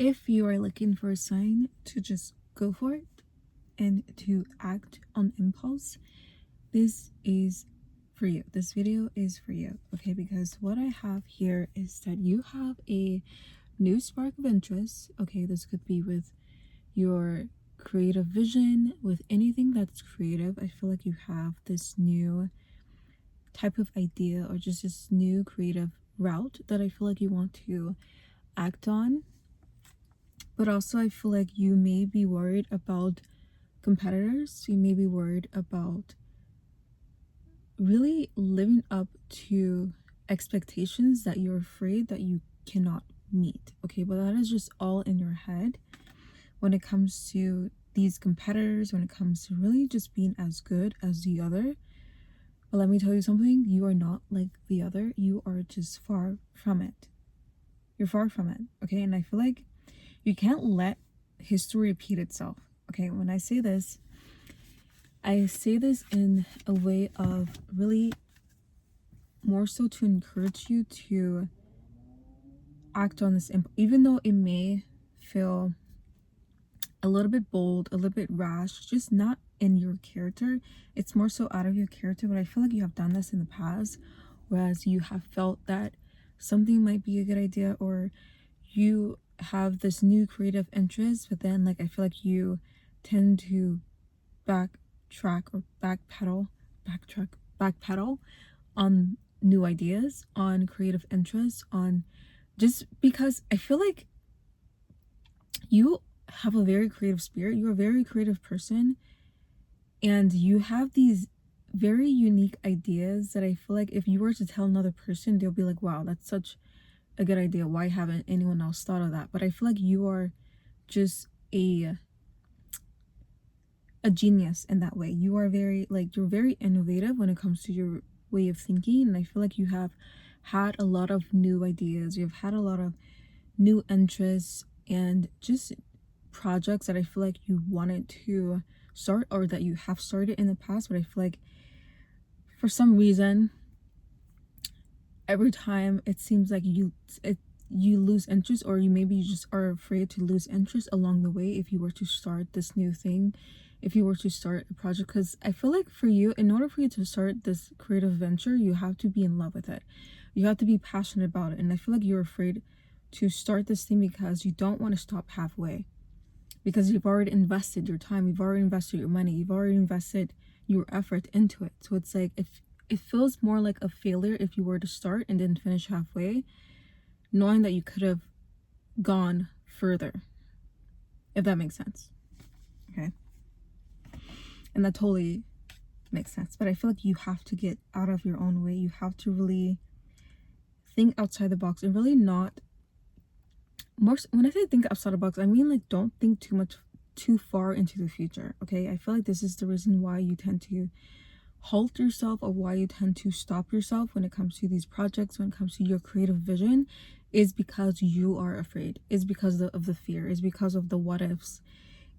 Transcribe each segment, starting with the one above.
If you are looking for a sign to just go for it and to act on impulse, this is for you. This video is for you, okay? Because what I have here is that you have a new spark of interest, okay? This could be with your creative vision, with anything that's creative. I feel like you have this new type of idea or just this new creative route that I feel like you want to act on. But also I feel like you may be worried about competitors. You may be worried about really living up to expectations that you're afraid that you cannot meet, okay? But that is just all in your head when it comes to these competitors, when it comes to really just being as good as the other. But let me tell you something, you are not like the other. You are just far from it. You're far from it, okay? And I feel like you can't let history repeat itself, okay? When I say this in a way of really more so to encourage you to act on this, even though it may feel a little bit bold, a little bit rash, just not in your character. It's more so out of your character, but I feel like you have done this in the past, whereas you have felt that something might be a good idea, or you have this new creative interest, but then like I feel like you tend to backpedal on new ideas, on creative interests, on just because I feel like you have a very creative spirit. You're a very creative person, and you have these very unique ideas that I feel like if you were to tell another person, they'll be like, wow, that's such a good idea. Why haven't anyone else thought of that? But I feel like you are just a genius in that way. You are very you're very innovative when it comes to your way of thinking, and I feel like you have had a lot of new ideas. You've had a lot of new interests and just projects that I feel like you wanted to start or that you have started in the past, but I feel like for some reason every time it seems like you lose interest, or you just are afraid to lose interest along the way if you were to start this new thing, if you were to start a project. Because I feel like for you, in order for you to start this creative venture, you have to be in love with it. You have to be passionate about it. And I feel like you're afraid to start this thing because you don't want to stop halfway, because you've already invested your time, you've already invested your money, you've already invested your effort into it. So it's like, if it feels more like a failure if you were to start and then finish halfway, knowing that you could have gone further, if that makes sense, okay? And that totally makes sense. But I feel like you have to get out of your own way. You have to really think outside the box, and really not more. When I say think outside the box, I mean like don't think too far into the future, okay? I feel like this is the reason why you tend to halt yourself, or why you tend to stop yourself when it comes to these projects, when it comes to your creative vision, is because you are afraid, is because of the fear, is because of the what ifs.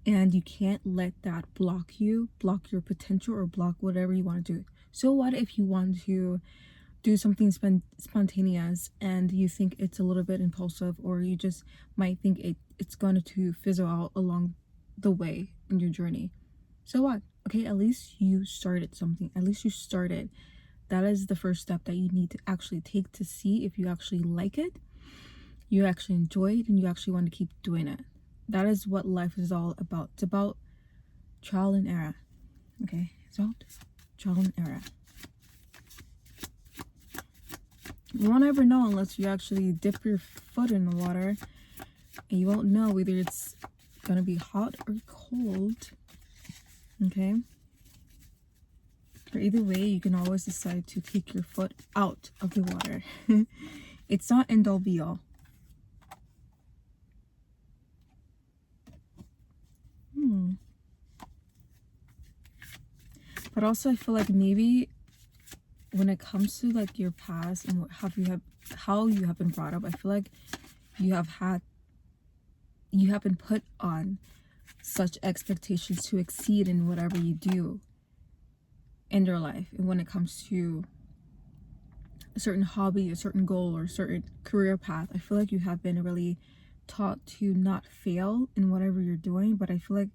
And you can't let that block your potential, or block whatever you want to do. So what if you want to do something spontaneous and you think it's a little bit impulsive, or you just might think it's going to fizzle out along the way in your journey? So what? Okay, at least you started something. At least you started. That is the first step that you need to actually take to see if you actually like it, you actually enjoy it, and you actually want to keep doing it. That is what life is all about. It's about trial and error. Okay, it's about trial and error. You won't ever know unless you actually dip your foot in the water, and you won't know whether it's gonna be hot or cold. Okay, or either way, you can always decide to take your foot out of the water. It's not end all be all. But also I feel like maybe when it comes to like your past and how you have been brought up, I feel like you have been put on such expectations to exceed in whatever you do in your life. And when it comes to a certain hobby, a certain goal, or a certain career path, I feel like you have been really taught to not fail in whatever you're doing, but I feel like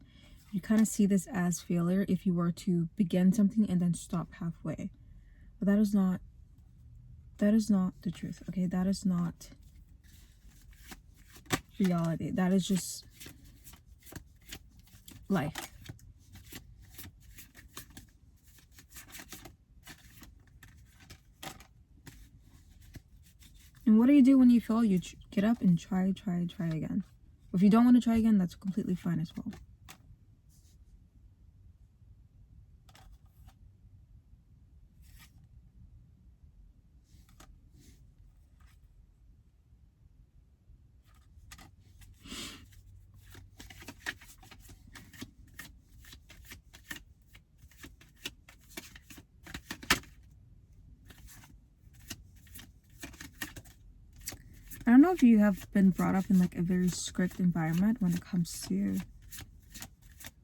you kind of see this as failure if you were to begin something and then stop halfway. But that is not the truth. Okay, that is not reality. That is just life. And what do you do when you fail? You get up and try again. If you don't want to try again, that's completely fine as well. I don't know if you have been brought up in like a very strict environment when it comes to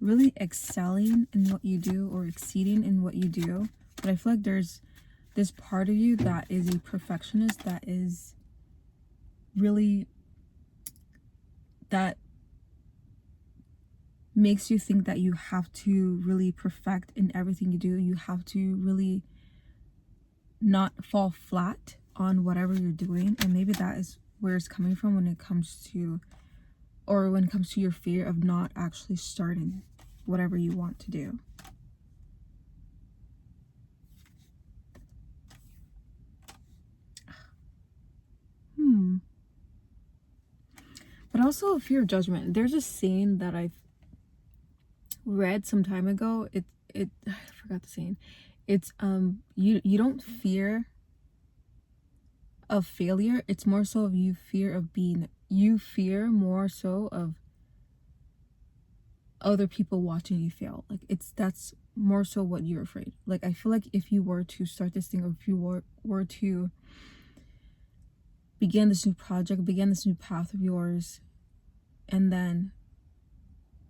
really excelling in what you do or exceeding in what you do, but I feel like there's this part of you that is a perfectionist, that is really, that makes you think that you have to really perfect in everything you do. You have to really not fall flat on whatever you're doing, and maybe that is where it's coming from when it comes to your fear of not actually starting whatever you want to do. But also fear of judgment. There's a saying that I've read some time ago. I forgot the saying. It's you don't fear of failure. It's more so of you fear more so of other people watching you fail. Like that's more so what you're afraid. Like I feel like if you were to start this thing, or if you were to begin this new project, begin this new path of yours, and then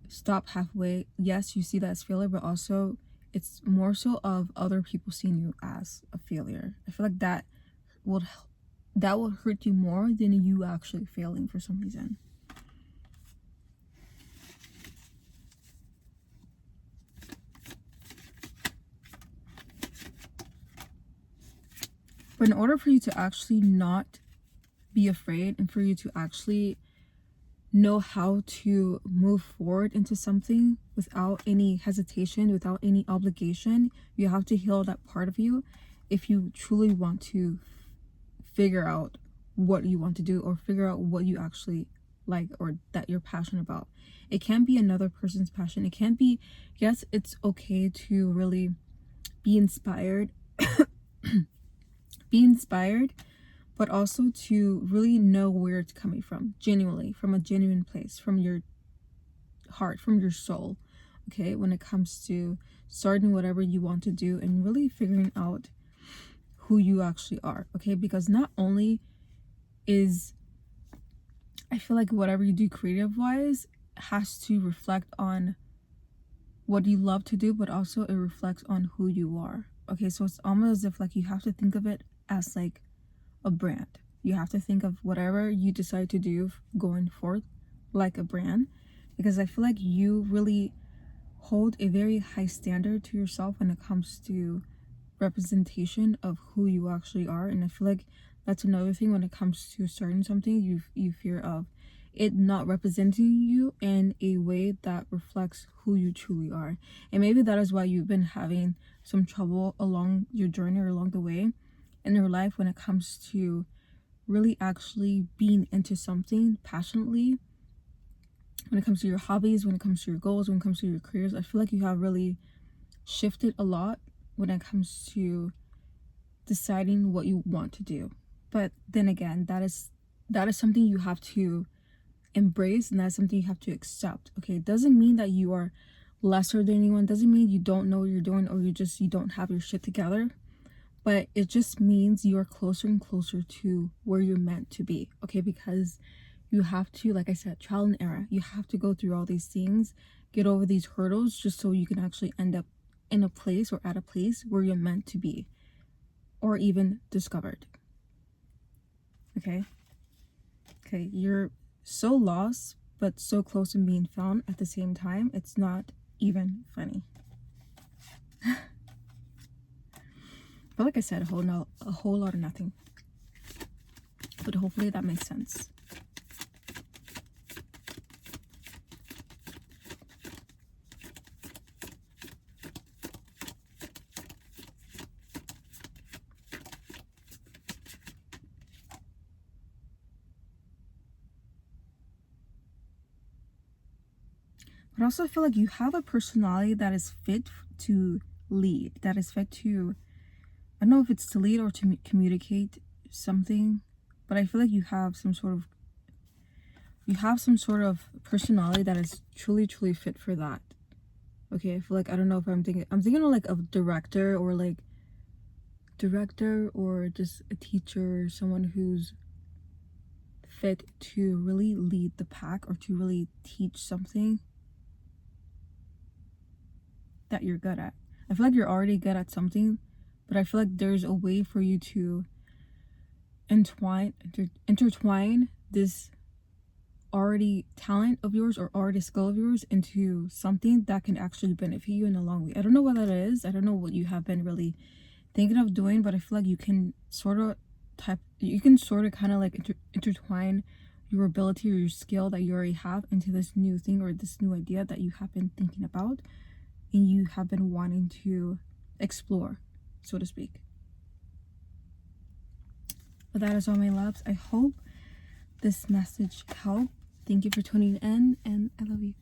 stop halfway, yes, you see that as failure, but also it's more so of other people seeing you as a failure. I feel like that will hurt you more than you actually failing for some reason. But in order for you to actually not be afraid, and for you to actually know how to move forward into something without any hesitation, without any obligation, you have to heal that part of you if you truly want to figure out what you want to do, or figure out what you actually like, or that you're passionate about. It can't be another person's passion. It can't be, yes, it's okay to really be inspired but also to really know where it's coming from, genuinely, from a genuine place, from your heart, from your soul. Okay, when it comes to starting whatever you want to do and really figuring out who you actually are. Okay, because not only is, I feel like whatever you do creative wise has to reflect on what you love to do, but also it reflects on who you are. Okay, so it's almost as if like you have to think of it as like a brand. You have to think of whatever you decide to do going forth like a brand, because I feel like you really hold a very high standard to yourself when it comes to representation of who you actually are. And I feel like that's another thing when it comes to starting something. You fear of it not representing you in a way that reflects who you truly are. And maybe that is why you've been having some trouble along your journey, or along the way in your life, when it comes to really actually being into something passionately, when it comes to your hobbies, when it comes to your goals, when it comes to your careers. I feel like you have really shifted a lot when it comes to deciding what you want to do. But then again, that is something you have to embrace, and that's something you have to accept. Okay, it doesn't mean that you are lesser than anyone, doesn't mean you don't know what you're doing, or you don't have your shit together, but it just means you are closer and closer to where you're meant to be. Okay, because you have to, like I said, trial and error. You have to go through all these things, get over these hurdles, just so you can actually end up in a place, or at a place where you're meant to be, or even discovered. Okay, you're so lost but so close to being found at the same time. It's not even funny. But like I said, a whole lot of nothing. But hopefully that makes sense. But also I feel like you have a personality that is fit to lead, that is fit to, I don't know if it's to lead or to communicate something, but I feel like you have some sort of personality that is truly fit for that. Okay, I feel like, I don't know if I'm thinking of like a director or just a teacher, or someone who's fit to really lead the pack or to really teach something that you're good at. I feel like you're already good at something, but I feel like there's a way for you to intertwine this already talent of yours or already skill of yours into something that can actually benefit you in a long way. I don't know what that is. I don't know what you have been really thinking of doing, but I feel like you can sort of kind of like intertwine your ability or your skill that you already have into this new thing or this new idea that you have been thinking about and you have been wanting to explore, so to speak. But that is all, my loves. I hope this message helped. Thank you for tuning in, and I love you.